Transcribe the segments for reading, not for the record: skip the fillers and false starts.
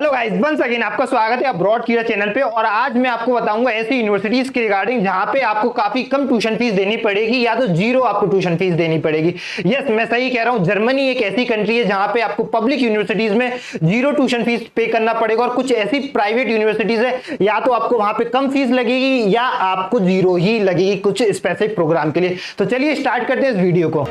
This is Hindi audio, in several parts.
हेलो गाइस, वंस अगेन आपका स्वागत है अब्रॉड कीड़ा चैनल पे। और आज मैं आपको बताऊंगा ऐसी यूनिवर्सिटीज के रिगार्डिंग जहां पे आपको काफी कम ट्यूशन फीस देनी पड़ेगी या तो जीरो आपको ट्यूशन फीस देनी पड़ेगी। यस, मैं सही कह रहा हूं। जर्मनी एक ऐसी कंट्री है जहां पे आपको पब्लिक यूनिवर्सिटीज में जीरो ट्यूशन फीस पे करना पड़ेगा, और कुछ ऐसी प्राइवेट यूनिवर्सिटीज है या तो आपको वहां पे कम फीस लगेगी या आपको जीरो ही लगेगी कुछ स्पेसिफिक प्रोग्राम के लिए। तो चलिए स्टार्ट करते हैं इस वीडियो को।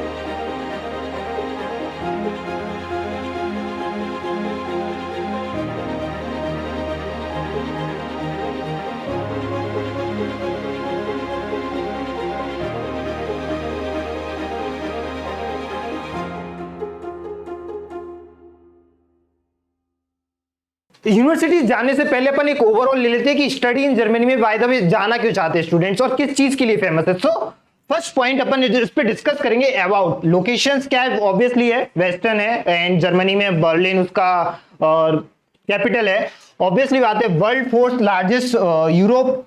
यूनिवर्सिटी जाने से पहले अपन एक ओवरऑल ले लेते हैं कि स्टडी इन जर्मनी में बाय द वे जाना क्यों चाहते हैं स्टूडेंट्स और किस चीज के लिए फेमस है। सो फर्स्ट पॉइंट अपन इस पे डिस्कस करेंगे अबाउट लोकेशंस। क्या है? ऑब्वियसली है वेस्टर्न है एंड जर्मनी में बर्लिन उसका कैपिटल है। ऑब्वियसली बात है, world fourth largest Europe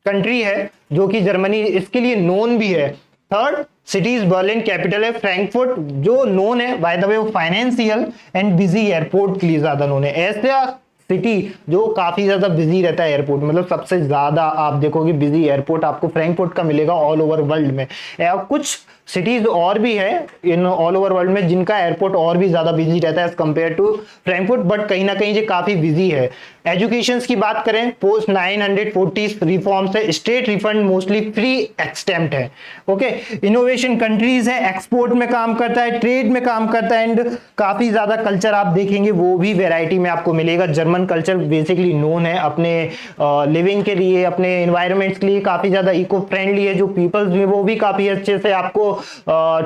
country है जो कि जर्मनी इसके लिए नोन भी है। थर्ड सिटीज बर्लिन कैपिटल है। फ्रैंकफर्ट जो नोन है बाय द वे वो फाइनेंशियल एंड बिजी एयरपोर्ट के लिए ज्यादा नोन है। ऐसा सिटी जो काफी ज्यादा बिजी रहता है एयरपोर्ट, मतलब सबसे ज्यादा आप देखोगे बिजी एयरपोर्ट आपको फ्रैंकफर्ट का मिलेगा ऑल ओवर वर्ल्ड में। कुछ सिटीज और भी है इन ऑल ओवर वर्ल्ड में जिनका एयरपोर्ट और भी ज्यादा बिजी रहता है as compare to Frankfurt, but कहीं ना कहीं ये काफी बिजी है। एजुकेशन की बात करें, पोस्ट 940 रिफॉर्म्स है, स्टेट रिफंड मोस्टली फ्री एक्सटेम्प्ट है। ओके, इनोवेशन कंट्रीज है, एक्सपोर्ट में काम करता है, ट्रेड में काम करता है एंड काफी ज्यादा कल्चर आप देखेंगे वो भी वेराइटी में आपको मिलेगा। जर्मन कल्चर बेसिकली नोन है अपने लिविंग के लिए, अपने एनवायरमेंट्स के लिए काफी ज्यादा इको फ्रेंडली है। जो पीपल्स में वो भी काफी अच्छे से आपको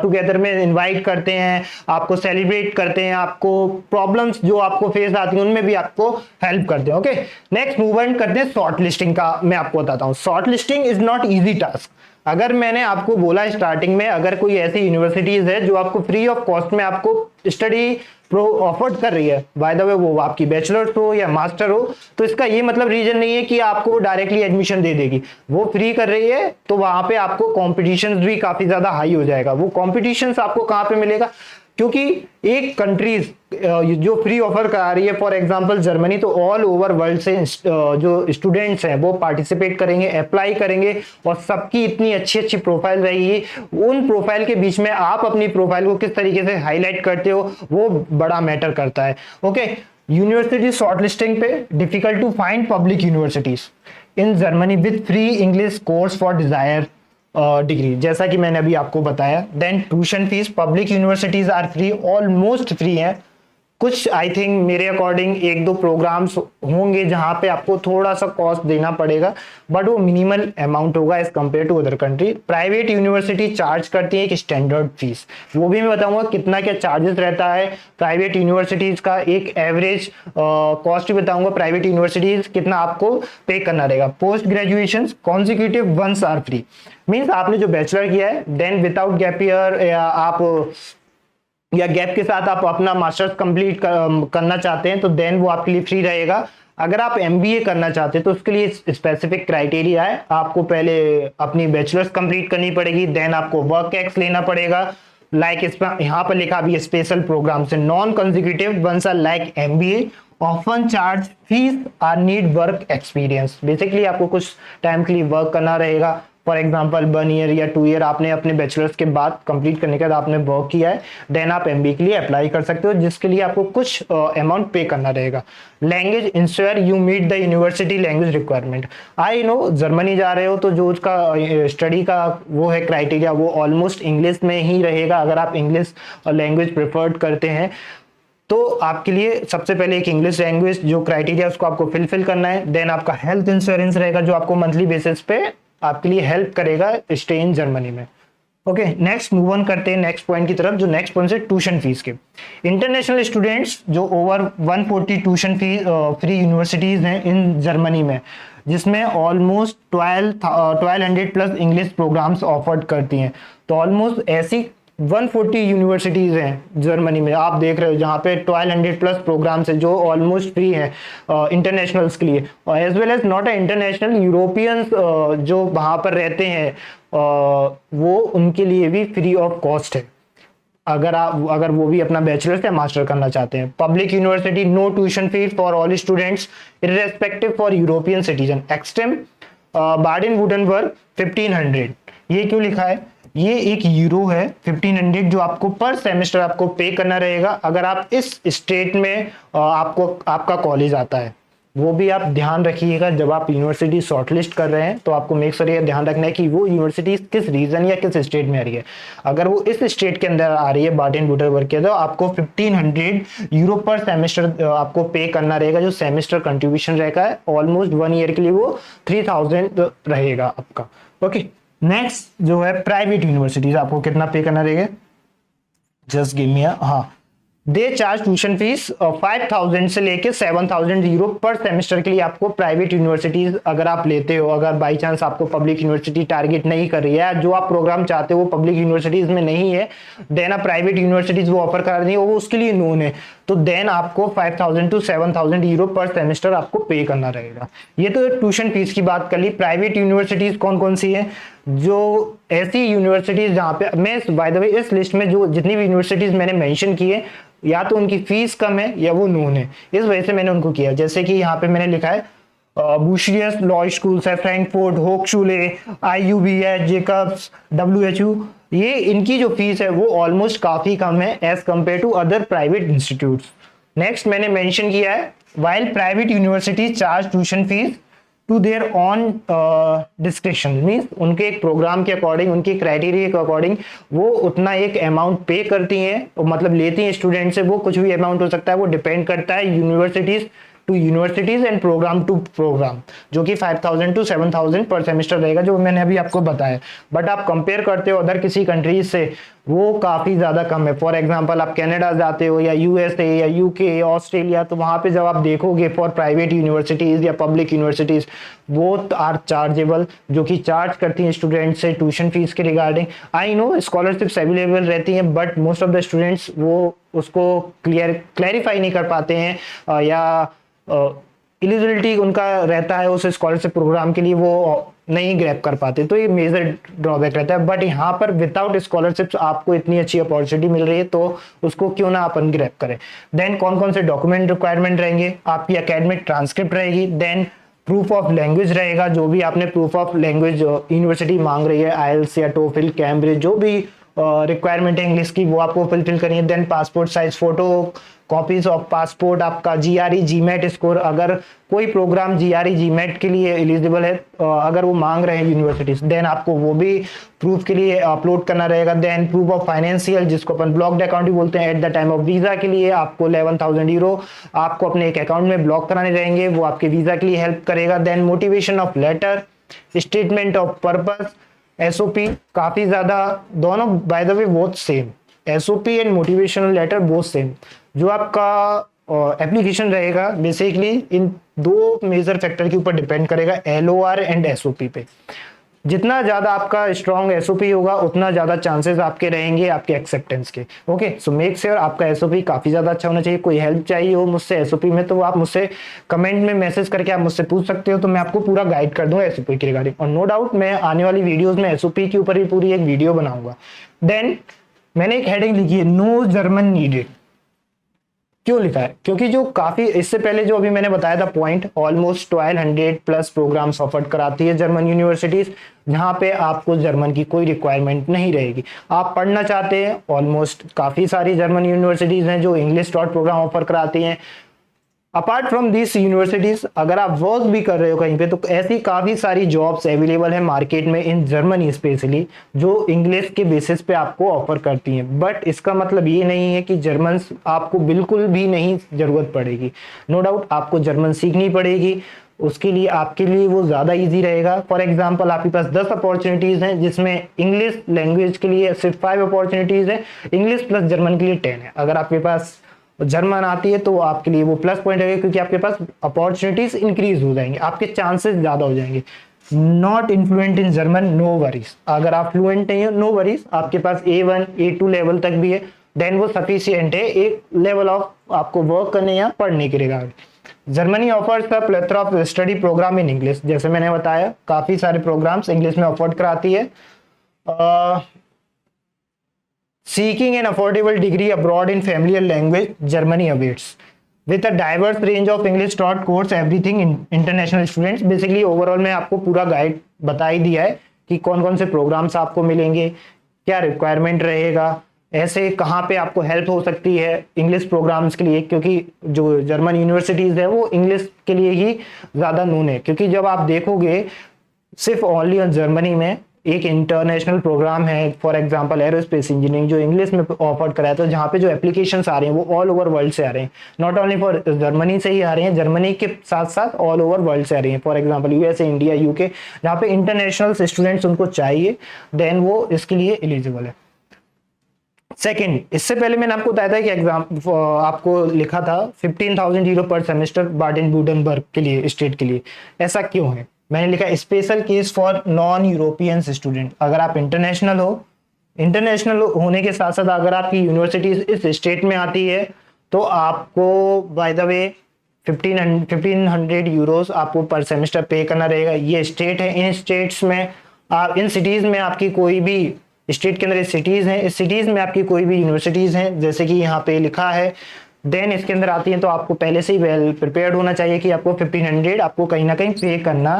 टुगेदर में इनवाइट करते हैं, आपको सेलिब्रेट करते हैं, आपको प्रॉब्लम्स जो आपको फेस आती हैं उनमें भी आपको हेल्प करते हैं। ओके, नेक्स्ट मूव ऑन करते हैं शॉर्ट लिस्टिंग का। मैं आपको बताता हूं, short listing is not easy task. अगर मैंने आपको बोला स्टार्टिंग में, अगर कोई ऐसी यूनिवर्सिटीज है जो आपको फ्री ऑफ कॉस्ट में आपको स्टडी प्रो ऑफर्ड कर रही है, बाय द वे वो आपकी बैचलर्स हो या मास्टर हो, तो इसका ये मतलब रीजन नहीं है कि आपको डायरेक्टली एडमिशन दे देगी। वो फ्री कर रही है तो वहां पे आपको कॉम्पिटिशन भी काफी ज्यादा हाई हो जाएगा। वो कॉम्पिटिशन आपको कहां पे मिलेगा? क्योंकि एक कंट्रीज जो फ्री ऑफर करा रही है, फॉर एग्जांपल जर्मनी, तो ऑल ओवर वर्ल्ड से जो स्टूडेंट्स हैं वो पार्टिसिपेट करेंगे, अप्लाई करेंगे और सबकी इतनी अच्छी अच्छी प्रोफाइल रहेगी। उन प्रोफाइल के बीच में आप अपनी प्रोफाइल को किस तरीके से हाईलाइट करते हो वो बड़ा मैटर करता है। ओके, यूनिवर्सिटी शॉर्टलिस्टिंग पे difficult to find public universities in Germany with free English course for desire degree, जैसा कि मैंने अभी आपको बताया। Then tuition fees, public universities are free, almost free है। कुछ आई थिंक मेरे अकॉर्डिंग एक दो प्रोग्राम्स होंगे जहां पे आपको थोड़ा सा कॉस्ट देना पड़ेगा, बट वो मिनिमल अमाउंट होगा as compare to other country. Private university charge करती है एक स्टैंडर्ड फीस, वो भी मैं बताऊंगा कितना क्या चार्जेस रहता है प्राइवेट यूनिवर्सिटीज का। एक एवरेज कॉस्ट भी बताऊंगा प्राइवेट यूनिवर्सिटीज कितना आपको पे करना रहेगा। Post graduation consecutive ones are free, means आपने जो बैचलर किया है देन विदाउट गैप ईयर या गैप के साथ आप अपना मास्टर्स कंप्लीट करना चाहते हैं तो देन वो आपके लिए फ्री रहेगा। अगर आप एमबीए करना चाहते हैं तो उसके लिए स्पेसिफिक क्राइटेरिया है, आपको पहले अपनी बैचलर्स कंप्लीट करनी पड़ेगी, देन आपको वर्क एक्स लेना पड़ेगा। लाइक यहाँ पर लिखा भी है स्पेशल प्रोग्राम से non consecutive ones are like MBA often charge fees are need work experience. Basically आपको कुछ टाइम के लिए वर्क करना रहेगा, फॉर एग्जाम्पल 1 ईयर या 2 ईयर आपने अपने बैचलर्स के बाद कंप्लीट करने के बाद आपने वर्क किया है, देन आप एमबीए के लिए अप्लाई कर सकते हो, जिसके लिए आपको कुछ अमाउंट पे करना रहेगा। Language ensure you meet the university language requirement. I know Germany जा रहे हो तो जो उसका स्टडी का वो है क्राइटेरिया वो ऑलमोस्ट इंग्लिश में ही रहेगा। अगर आप इंग्लिश लैंग्वेज प्रेफर्ड करते हैं तो आपके लिए सबसे पहले एक इंग्लिश लैंग्वेज जो क्राइटेरिया उसको आपको फिलफिल करना है। देन आपका हेल्थ इंश्योरेंस रहेगा जो आपको मंथली बेसिस पे आपके लिए हेल्प करेगा स्टे इन जर्मनी में। ओके, नेक्स्ट मूव ऑन करते हैं नेक्स्ट पॉइंट की तरफ। जो नेक्स्ट पॉइंट है ट्यूशन फीस के। इंटरनेशनल स्टूडेंट्स जो over 140 tuition fees free universities हैं इन जर्मनी में, जिसमें almost 1200 plus English programs offered करती हैं। तो ऑलमोस्ट ऐसी 140 यूनिवर्सिटीज हैं जर्मनी में, आप देख रहे हो, जहाँ पे 1200 प्लस प्रोग्राम्स है जो ऑलमोस्ट फ्री है इंटरनेशनल्स के लिए, और as well as not international Europeans जो वहाँ पर रहते हैं वो उनके लिए भी फ्री ऑफ कॉस्ट है। अगर वो भी अपना बैचलर्स या मास्टर करना चाहते हैं। Public university, no tuition fees for all students irrespective for European citizen except Baden Württemberg 1500। ये क्यों लिखा है? ये एक यूरो है 1500 जो आपको पर सेमेस्टर आपको पे करना रहेगा अगर आप इस स्टेट में आपका कॉलेज आता है। वो भी आप ध्यान रखिएगा जब आप यूनिवर्सिटी शॉर्टलिस्ट कर रहे हैं तो आपको मेक श्योर ये ध्यान रखना है कि वो यूनिवर्सिटी किस रीजन या किस स्टेट में आ रही है। अगर वो इस स्टेट के अंदर आ रही है बार्डन वुटनबर्ग के, तो आपको 1500 यूरो पर सेमेस्टर आपको पे करना रहेगा जो सेमेस्टर कंट्रीब्यूशन रहेगा। ऑलमोस्ट 1 ईयर के लिए वो 3000 रहेगा आपका। ओके, नेक्स्ट जो है प्राइवेट यूनिवर्सिटीज, आपको कितना पे करना रहेगा? जस्ट गिव मी हाँ, दे चार्ज ट्यूशन फीस 5000 से लेके 7000 यूरो पर सेमेस्टर के लिए। आपको प्राइवेट यूनिवर्सिटीज अगर आप लेते हो, अगर बाई चांस आपको पब्लिक यूनिवर्सिटी टारगेट नहीं कर रही है, जो आप प्रोग्राम चाहते हो वो पब्लिक यूनिवर्सिटीज में नहीं है, देन आप प्राइवेट यूनिवर्सिटीज वो ऑफर कर रही है, वो उसके लिए नोन है, तो देन आपको 5000 to 7000 यूरो पर सेमेस्टर आपको पे करना रहेगा। ये तो ट्यूशन फीस की बात कर ली। प्राइवेट यूनिवर्सिटीज कौन कौन सी है? जो ऐसी यूनिवर्सिटीज जहाँ पे मैं बाय द वे इस लिस्ट में जो जितनी भी यूनिवर्सिटीज मैंने मेंशन की है या तो उनकी फीस कम है या वो नोन है, इस वजह से मैंने उनको किया। जैसे कि यहाँ पे मैंने लिखा है बुशियस लॉ स्कूल्स है, फ्रैंकफर्ट, होक्सचुले, IUB है, जेकब्स, WHU, ये इनकी जो फीस है वो ऑलमोस्ट काफी कम है as compare to other private institutes. Next मैंने मेंशन किया है while private university charge tuition fees to their on description, means उनके एक प्रोग्राम के अकॉर्डिंग, उनके क्राइटेरिया के अकॉर्डिंग वो उतना एक अमाउंट पे करती हैं, मतलब लेती हैं स्टूडेंट से। वो कुछ भी अमाउंट हो सकता है, वो डिपेंड करता है universities to universities and program to program, जो कि 5000 to 7000 पर सेमेस्टर रहेगा जो मैंने अभी आपको बताया। बट आप कंपेयर करते हो अदर किसी कंट्रीज से, वो काफी ज्यादा कम है। फॉर एग्जांपल आप कनाडा जाते हो या USA या UK, ऑस्ट्रेलिया, तो वहां पे जब आप देखोगे फॉर प्राइवेट यूनिवर्सिटीज या पब्लिक यूनिवर्सिटीज, वो आर चार्जेबल, जो कि चार्ज करती हैं स्टूडेंट से ट्यूशन फीस के regarding. I know scholarships available रहती हैं but most of the students वो उसको क्लैरिफाई नहीं कर पाते हैं या एलिजिबिलिटी उनका रहता है उस स्कॉलरशिप प्रोग्राम के लिए, वो नहीं ग्रैब कर पाते, तो ये मेजर ड्रॉबैक रहता है। बट यहाँ पर विदाउट स्कॉलरशिप्स आपको इतनी अच्छी अपॉर्चुनिटी मिल रही है तो उसको क्यों ना अपन ग्रैब करें। देन कौन कौन से डॉक्यूमेंट रिक्वायरमेंट रहेंगे? आपकी एकेडमिक ट्रांसक्रिप्ट रहेगी, देन प्रूफ ऑफ लैंग्वेज रहेगा, जो भी आपने प्रूफ ऑफ लैंग्वेज यूनिवर्सिटी मांग रही है, IELTS या TOEFL, कैम्ब्रिज, जो भी रिक्वायरमेंट है इंग्लिश की, वो आपको फुलफिल करनी है। Then passport size photo, copies of passport, आपका GRE GMAT स्कोर, अगर कोई प्रोग्राम GRE GMAT के लिए एलिजिबल है, अगर वो मांग रहे हैं यूनिवर्सिटीज, देन आपको वो भी प्रूफ के लिए अपलोड करना रहेगा। देन प्रूफ ऑफ फाइनेंशियल, जिसको अपन ब्लॉक्ड अकाउंट भी बोलते हैं, at the time of visa के लिए आपको 11,000 यूरो आपको अपने एक अकाउंट में ब्लॉक कराने रहेंगे, वो आपके वीजा के लिए हेल्प करेगा। Then motivation of letter, statement of purpose, SOP, काफी ज्यादा, दोनों by the way both same, SOP and motivational letter both same. जो आपका एप्लीकेशन रहेगा बेसिकली इन दो मेजर फैक्टर के ऊपर डिपेंड करेगा, LOR एंड SOP पे। जितना ज्यादा आपका स्ट्रॉन्ग SOP होगा उतना ज्यादा चांसेस आपके रहेंगे आपके एक्सेप्टेंस के। ओके, सो मेक श्योर आपका SOP काफी ज्यादा अच्छा होना चाहिए। कोई हेल्प चाहिए हो मुझसे SOP में तो आप मुझसे कमेंट में मैसेज करके आप मुझसे पूछ सकते हो, तो मैं आपको पूरा गाइड कर दूंगा SOP के रिगार्डिंग। और नो डाउट मैं आने वाली वीडियोज में SOP के ऊपर ही पूरी एक वीडियो बनाऊंगा। देन मैंने एक हेडिंग लिखी है, नो जर्मन नीडेड। क्यों लिखा है? क्योंकि जो काफी इससे पहले जो अभी मैंने बताया था point, almost 1200 plus programs offer कराती है जर्मन यूनिवर्सिटीज, जहां पे आपको जर्मन की कोई रिक्वायरमेंट नहीं रहेगी। आप पढ़ना चाहते हैं, ऑलमोस्ट काफी सारी जर्मन यूनिवर्सिटीज हैं जो इंग्लिश डॉट प्रोग्राम ऑफर कराती हैं। अपार्ट फ्रॉम दिस यूनिवर्सिटीज, अगर आप वर्क भी कर रहे हो कहीं पे, तो ऐसी काफी सारी जॉब्स अवेलेबल है मार्केट में इन जर्मनी स्पेशली, जो इंग्लिश के बेसिस पे आपको ऑफर करती हैं। बट इसका मतलब ये नहीं है कि जर्मन आपको बिल्कुल भी नहीं जरूरत पड़ेगी। नो डाउट आपको जर्मन सीखनी पड़ेगी, उसके लिए आपके लिए वो ज्यादा इजी रहेगा। फॉर एग्जांपल आपके पास 10 अपॉर्चुनिटीज हैं जिसमें इंग्लिश लैंग्वेज के लिए सिर्फ 5 अपॉर्चुनिटीज है, इंग्लिश प्लस जर्मन के लिए 10 है। अगर आपके पास जर्मन आती है तो आपके लिए वो प्लस पॉइंट है, क्योंकि आपके पास अपॉर्चुनिटीज इंक्रीज हो जाएंगे, आपके चांसेस ज्यादा हो जाएंगे। Not influent in German, no worries. अगर आप फ्लुएंट नहीं हो, नो वरीज, आपके पास A1 A2 लेवल तक भी है, देन वो सफिशिएंट है एक लेवल ऑफ आपको वर्क करने या पढ़ने के regard. Germany offers the plethora of study programme in English. जैसे मैंने बताया काफी सारे प्रोग्राम्स इंग्लिश में ऑफर कराती है। Seeking an affordable degree abroad in familiar language, Germany awaits. With a diverse range of English taught course, everything in international students. Basically overall में आपको पूरा गाइड बता ही दिया है कि कौन कौन से प्रोग्राम्स आपको मिलेंगे, क्या रिक्वायरमेंट रहेगा, ऐसे कहाँ पे आपको हेल्प हो सकती है इंग्लिश प्रोग्राम्स के लिए, क्योंकि जो जर्मन यूनिवर्सिटीज़ है वो इंग्लिश के लिए ही ज़्यादा नोन है। क्योंकि जब आप देखोगे सिर्फ ओनली जर्मनी में एक इंटरनेशनल प्रोग्राम है, फॉर एग्जांपल एरोस्पेस इंजीनियरिंग, जो इंग्लिश में ऑफर कराया, तो जहाँ पे जो एप्लीकेशंस आ रहे हैं वो ऑल ओवर वर्ल्ड से आ रहे हैं, नॉट ओनली फॉर जर्मनी से ही आ रहे हैं, जर्मनी के साथ साथ ऑल ओवर वर्ल्ड से आ रही हैं। For example USA, India, UK, जहाँ पे इंटरनेशनल स्टूडेंट्स उनको चाहिए, देन वो इसके लिए एलिजिबल है। सेकेंड, इससे पहले मैंने आपको बताया था कि एग्जाम आपको लिखा था 15,000 यूरो पर सेमेस्टर बाडेन वुर्टेंबर्ग के लिए, स्टेट के लिए। ऐसा क्यों है? मैंने लिखा special case for non European student. अगर आप इंटरनेशनल हो, इंटरनेशनल होने के साथ साथ अगर आपकी यूनिवर्सिटी इस स्टेट में आती है तो आपको बाय द वे 1500 यूरोस आपको पर सेमेस्टर पे करना रहेगा। ये स्टेट है, इन स्टेट्स में आप, इन सिटीज़ में आपकी कोई भी स्टेट के अंदर सिटीज़ हैं, इस सिटीज़ में आपकी कोई भी यूनिवर्सिटीज़ हैं, जैसे कि यहाँ पे लिखा है, देन इसके अंदर आती हैं, तो आपको पहले से ही वेल प्रिपेयर्ड होना चाहिए कि आपको 1500 आपको कहीं ना कहीं पे करना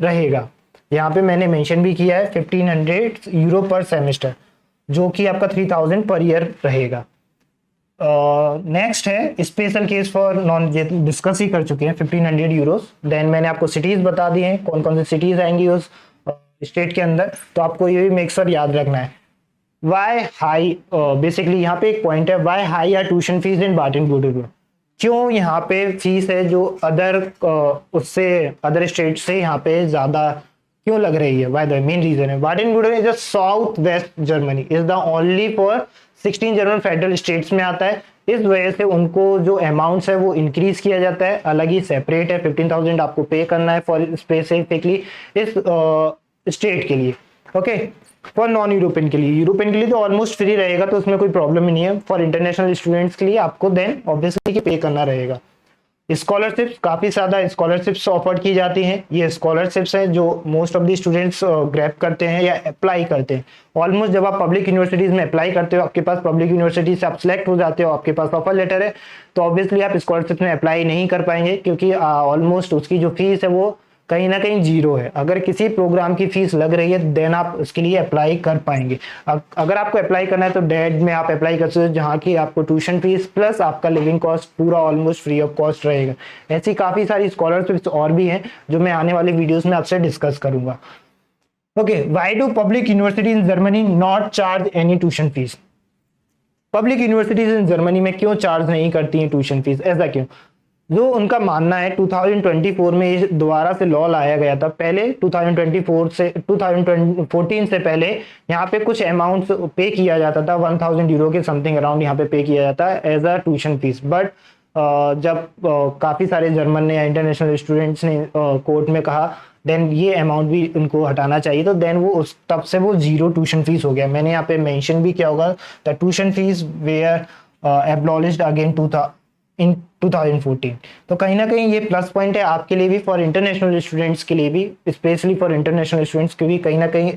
रहेगा। यहाँ पे मैंने मेंशन भी किया है 1500 यूरो पर सेमेस्टर, जो कि आपका 3000 पर ईयर रहेगा। नेक्स्ट है special case for non, discuss ही कर चुके हैं 1500 यूरोस। देन मैंने आपको सिटीज़ बता दी हैं, कौन कौन सी सिटीज़ आएंगी उस स्टेट के अंदर, तो आपको ये भी मेक श्योर याद रखना है। वाई हाई, बेसिकली यहाँ पे एक पॉइंट है, वाई हाई या ट्यूशन फीस इन बाडेन-वुर्टेंबर्ग, क्यों यहाँ पे फीस है जो अदर उससे अदर स्टेट से यहाँ पे ज़्यादा क्यों लग रही है? वाई द मेन रीजन है Baden Wurttemberg is the south west Germany, is the only for 16 German federal states में आता है। इस वजह से उनको जो अमाउंट्स है वो इंक्रीज किया जाता है, अलग ही सेपरेट है। 15,000 आपको पे करना है फॉर स्पेसिफिकली इस स्टेट के लिए। ओके, फॉर नॉन यूरोपियन के लिए, यूरोपियन के लिए तो ऑलमोस्ट फ्री रहेगा, तो उसमें कोई प्रॉब्लम ही नहीं है। फॉर इंटरनेशनल स्टूडेंट्स के लिए आपको देन ऑब्वियसली पे करना रहेगा। स्कॉलरशिप्स, काफ़ी ज़्यादा स्कॉलरशिप्स ऑफर की जाती हैं। ये स्कॉलरशिप्स हैं जो most of the students grab करते हैं या अप्लाई करते हैं। ऑलमोस्ट जब आप पब्लिक यूनिवर्सिटीज़ में अप्लाई करते हो, आपके पास पब्लिक यूनिवर्सिटी से आप सिलेक्ट हो जाते हो, आपके पास ऑफर लेटर है, तो ऑब्वियसली आप स्कॉलरशिप में अप्लाई नहीं कर पाएंगे, क्योंकि ऑलमोस्ट उसकी जो फीस है वो कहीं ना कहीं जीरो है। अगर किसी प्रोग्राम की फीस लग रही है देन आप उसके लिए अप्लाई कर पाएंगे। अगर आपको अप्लाई करना है तो डेट में आप अप्लाई कर सकते हो, जहाँ की आपको ट्यूशन फीस प्लस आपका लिविंग कॉस्ट पूरा ऑलमोस्ट फ्री ऑफ कॉस्ट रहेगा। ऐसी काफ़ी सारी स्कॉलरशिप्स और भी हैं जो मैं आने वाले वीडियोस में आपसे डिस्कस करूंगा। Okay, why do public university in Germany not charge any tuition fees? Public universities in Germany में क्यों चार्ज नहीं करती हैं ट्यूशन फीस? ऐसा क्यों? जो उनका मानना है 2024 में दोबारा से लॉ लाया गया था। पहले 2024 से 2014 से पहले यहाँ पे कुछ अमाउंट्स पे किया जाता था, 1000 यूरो के समथिंग अराउंड यहाँ पे पे किया जाता है as a tuition fees. But जब काफ़ी सारे जर्मन ने या इंटरनेशनल स्टूडेंट्स ने कोर्ट में कहा, देन ये अमाउंट भी उनको हटाना चाहिए, तो देन वो उस तब से वो जीरो ट्यूशन फीस हो गया। मैंने यहाँ पे मेंशन भी किया होगा, the tuition fees were abolished again in 2014। तो कहीं ना कहीं ये प्लस पॉइंट है आपके लिए भी, फॉर इंटरनेशनल स्टूडेंट्स के लिए भी, स्पेशली फॉर इंटरनेशनल स्टूडेंट्स, क्योंकि कहीं ना कहीं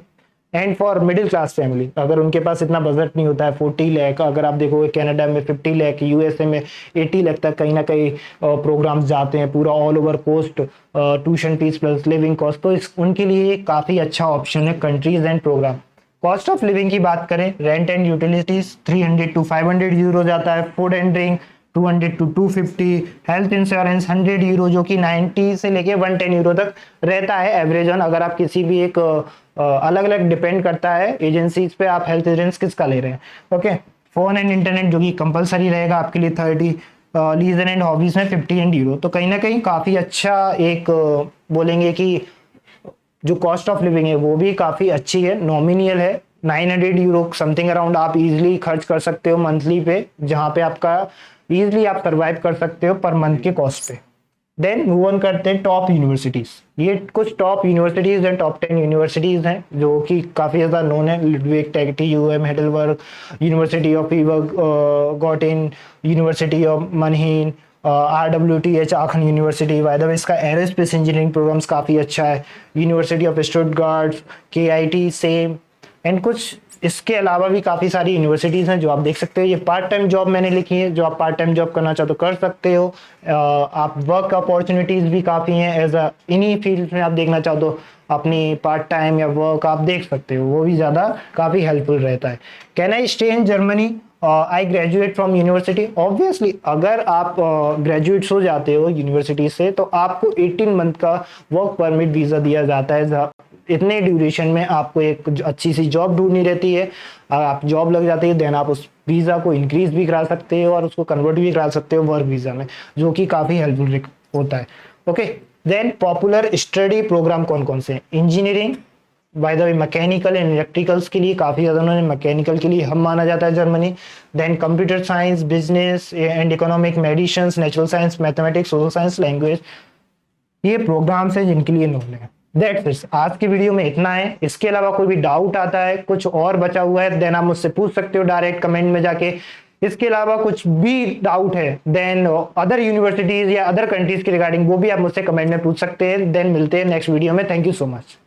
and for middle class family, अगर उनके पास इतना बजट नहीं होता है 40 लाख, अगर आप देखोगे कनाडा में 50 लाख, यूएसए में 80 लाख तक कहीं ना कहीं प्रोग्राम्स जाते हैं, पूरा all over cost tuition fees plus living cost, तो उनके लिए काफ़ी अच्छा ऑप्शन है countries and program. Cost of living की बात करें, rent and utilities 300 to 500 euro जाता है, food and drink 200 to 250, health insurance 100 euro, जो कि 90 से लेके 110 यूरो तक रहता है एवरेज ऑन। अगर आप किसी भी एक अलग अलग डिपेंड करता है एजेंसीज पे आप हेल्थ इंश्योरेंस किसका ले रहे हैं। ओके, फोन एंड इंटरनेट जो कि कंपलसरी रहेगा आपके लिए 30, लीजर एंड हॉबीज में 50 यूरो। तो कहीं ना कहीं काफ़ी अच्छा एक बोलेंगे कि जो कॉस्ट ऑफ लिविंग है वो भी काफ़ी अच्छी है, नॉमिनियल है। 900 यूरो समथिंग अराउंड आप इजीली खर्च कर सकते हो मंथली पे, जहाँ पे आपका इजीली आप सर्वाइव कर सकते हो पर मंथ के कॉस्ट पे। देन मूव ऑन करते हैं टॉप यूनिवर्सिटीज। ये कुछ टॉप यूनिवर्सिटीज हैं, टॉप 10 यूनिवर्सिटीज हैं जो कि काफ़ी ज़्यादा नोन है। लुडविग, टेक्टी, यूएम, Heidelberg, University of Gottingen, University of Mannheim, RWTH Aachen University. By the way इसका एरोस्पेस इंजीनियरिंग प्रोग्राम्स काफ़ी अच्छा है। University of Stuttgart, KIT same, and कुछ इसके अलावा भी काफ़ी सारी यूनिवर्सिटीज़ हैं जो आप देख सकते हो। ये पार्ट टाइम जॉब मैंने लिखी है, जो आप पार्ट टाइम जॉब करना चाहो तो कर सकते हो। आप वर्क अपॉर्चुनिटीज़ भी काफ़ी हैं एज अ इन्हीं फील्ड में आप देखना चाहो तो अपनी पार्ट टाइम या वर्क आप देख सकते हो, वो भी ज़्यादा काफ़ी हेल्पफुल रहता है। Can I stay in Germany? I graduate from university. Obviously अगर आप ग्रेजुएट्स हो जाते हो यूनिवर्सिटी से तो आपको 18 मंथ का वर्क परमिट वीज़ा दिया जाता है। इतने ड्यूरेशन में आपको एक अच्छी सी जॉब ढूंढनी रहती है। आप जॉब लग जाती है देन आप उस वीज़ा को इंक्रीज भी करा सकते हो और उसको कन्वर्ट भी करा सकते हो वर्क वीज़ा में, जो कि काफ़ी हेल्पफुल होता है। Okay, then popular study program कौन कौन से हैं? Engineering, by the way mechanical and electricals के लिए काफ़ी ज़्यादा उन्होंने मैकेनिकल के लिए हम माना जाता है Germany. Then computer science, business and economic, medicine, natural science, mathematics, social science, language, ये प्रोग्राम्स हैं जिनके लिए नोन है। दैट्स इट, आज की वीडियो में इतना है। इसके अलावा कोई भी डाउट आता है, कुछ और बचा हुआ है, देन आप मुझसे पूछ सकते हो डायरेक्ट कमेंट में जाके। इसके अलावा कुछ भी डाउट है देन अदर यूनिवर्सिटीज या अदर कंट्रीज के रिगार्डिंग, वो भी आप मुझसे कमेंट में पूछ सकते हैं। देन मिलते हैं नेक्स्ट वीडियो में। Thank you so much.